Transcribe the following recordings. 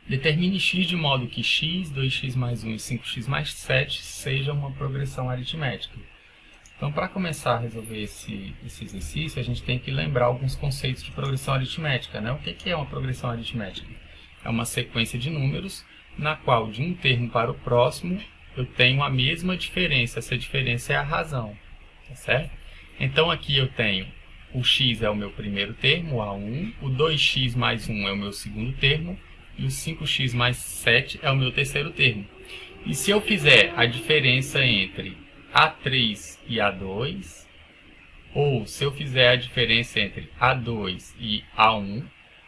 Determine x de modo que x, 2x mais 1 e 5x mais 7 sejam uma progressão aritmética. Então, para começar a resolver esse exercício, a gente tem que lembrar alguns conceitos de progressão aritmética, né? O que é uma progressão aritmética? É uma sequência de números na qual, de um termo para o próximo, eu tenho a mesma diferença. Essa diferença é a razão, tá certo? Então, aqui eu tenho o x é o meu primeiro termo, o A1, o 2x mais 1 é o meu segundo termo, e o 5x mais 7 é o meu terceiro termo. E se eu fizer a diferença entre A3 e A2, ou se eu fizer a diferença entre A2 e A1,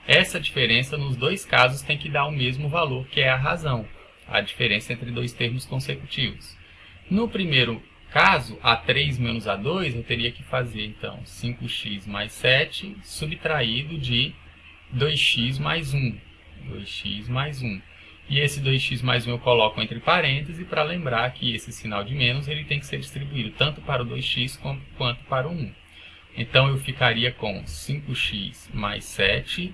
essa diferença nos dois casos tem que dar o mesmo valor, que é a razão, a diferença entre dois termos consecutivos. No primeiro caso, A3 menos A2, eu teria que fazer, então, 5x mais 7 subtraído de 2x mais 1. 2x mais 1. E esse 2x mais 1 eu coloco entre parênteses para lembrar que esse sinal de menos ele tem que ser distribuído tanto para o 2x quanto para o 1. Então, eu ficaria com 5x mais 7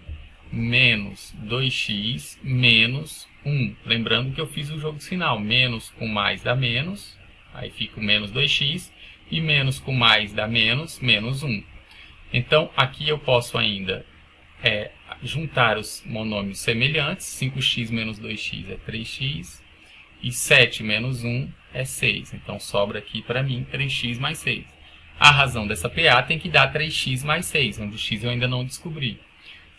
menos 2x menos 1. Lembrando que eu fiz o jogo sinal. Menos com mais dá menos. Aí fica o menos 2x. E menos com mais dá menos, menos 1. Então, aqui eu posso ainda juntar os monômios semelhantes. 5x menos 2x é 3x. E 7 menos 1 é 6. Então, sobra aqui para mim 3x mais 6. A razão dessa PA tem que dar 3x mais 6, onde o x eu ainda não descobri.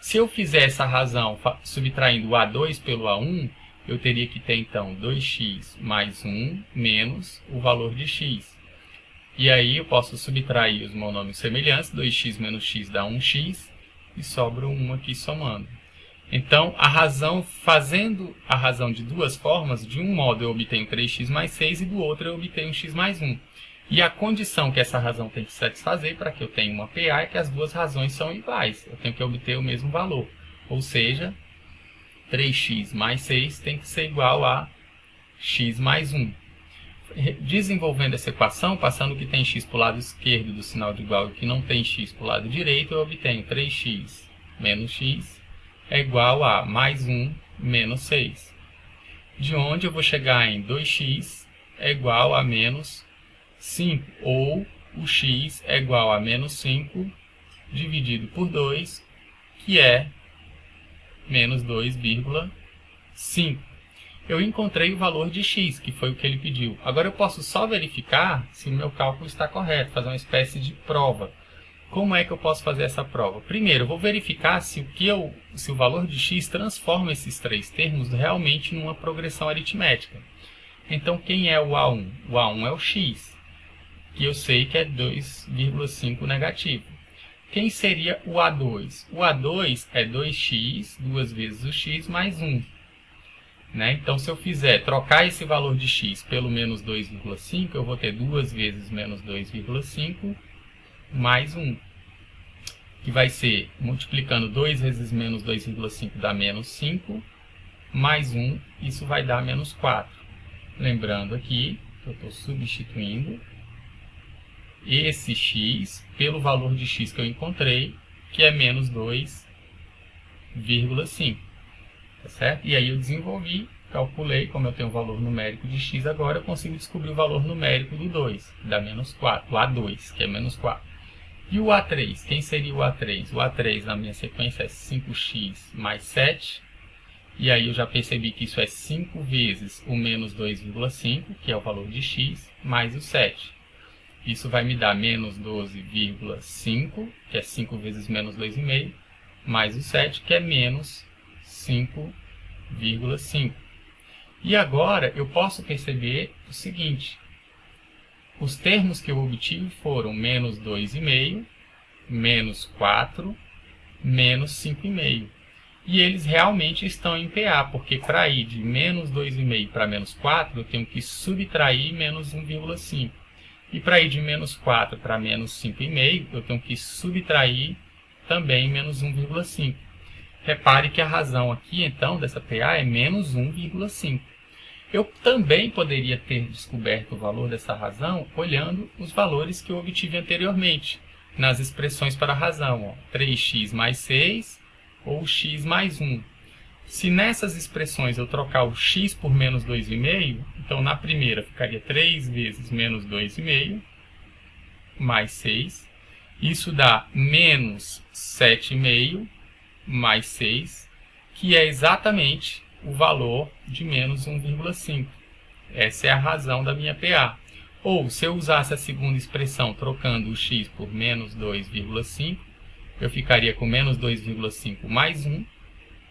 Se eu fizer essa razão subtraindo o A2 pelo A1, eu teria que ter, então, 2x mais 1 menos o valor de x. E aí eu posso subtrair os monômios semelhantes. 2x menos x dá 1x. E sobra 1 aqui somando. Então, fazendo a razão de duas formas, de um modo eu obtenho 3x mais 6 e do outro eu obtenho x mais 1. E a condição que essa razão tem que satisfazer para que eu tenha uma PA é que as duas razões são iguais. Eu tenho que obter o mesmo valor. Ou seja, 3x mais 6 tem que ser igual a x mais 1. Desenvolvendo essa equação, passando o que tem x para o lado esquerdo do sinal de igual e o que não tem x para o lado direito, eu obtenho 3x menos x é igual a mais 1 menos 6. De onde eu vou chegar em 2x é igual a menos 5, ou o x é igual a menos 5 dividido por 2, que é menos 2,5. Eu encontrei o valor de x, que foi o que ele pediu. Agora eu posso só verificar se o meu cálculo está correto, fazer uma espécie de prova. Como é que eu posso fazer essa prova? Primeiro, eu vou verificar se o valor de x transforma esses três termos realmente numa progressão aritmética. Então, quem é o A1? O A1 é o x, que eu sei que é 2,5 negativo. Quem seria o A2? O A2 é 2x, duas vezes o x, mais 1. Então, se eu trocar esse valor de x pelo menos 2,5, eu vou ter 2 vezes menos 2,5 mais 1. Que vai ser, multiplicando 2 vezes menos 2,5 dá menos 5, mais 1, isso vai dar menos 4. Lembrando aqui que eu estou substituindo esse x pelo valor de x que eu encontrei, que é menos 2,5. Tá certo? E aí eu desenvolvi, calculei, como eu tenho o valor numérico de x agora, eu consigo descobrir o valor numérico do 2, que dá menos 4, o A2, que é menos 4. E o A3, quem seria o A3? O A3 na minha sequência é 5x mais 7, e aí eu já percebi que isso é 5 vezes o menos 2,5, que é o valor de x, mais o 7. Isso vai me dar menos 12,5, que é 5 vezes menos 2,5, mais o 7, que é menos 5,5. E agora eu posso perceber o seguinte: os termos que eu obtive foram menos 2,5, menos 4, menos 5,5. E eles realmente estão em PA, porque para ir de menos 2,5 para menos 4, eu tenho que subtrair menos 1,5. E para ir de menos 4 para menos 5,5, eu tenho que subtrair também menos 1,5. Repare que a razão aqui, então, dessa PA é menos 1,5. Eu também poderia ter descoberto o valor dessa razão olhando os valores que eu obtive anteriormente, nas expressões para a razão. 3x mais 6 ou x mais 1. Se nessas expressões eu trocar o x por menos 2,5, então na primeira ficaria 3 vezes menos 2,5, mais 6. Isso dá menos 7,5 mais 6, que é exatamente o valor de menos 1,5. Essa é a razão da minha PA. Ou, se eu usasse a segunda expressão trocando o x por menos 2,5, eu ficaria com menos 2,5 mais 1,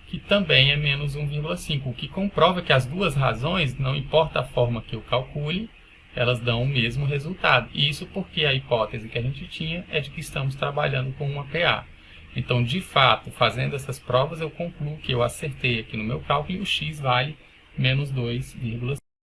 que também é menos 1,5, o que comprova que as duas razões, não importa a forma que eu calcule, elas dão o mesmo resultado. E isso porque a hipótese que a gente tinha é de que estamos trabalhando com uma PA. Então, de fato, fazendo essas provas, eu concluo que eu acertei aqui no meu cálculo e o x vale menos 2,5.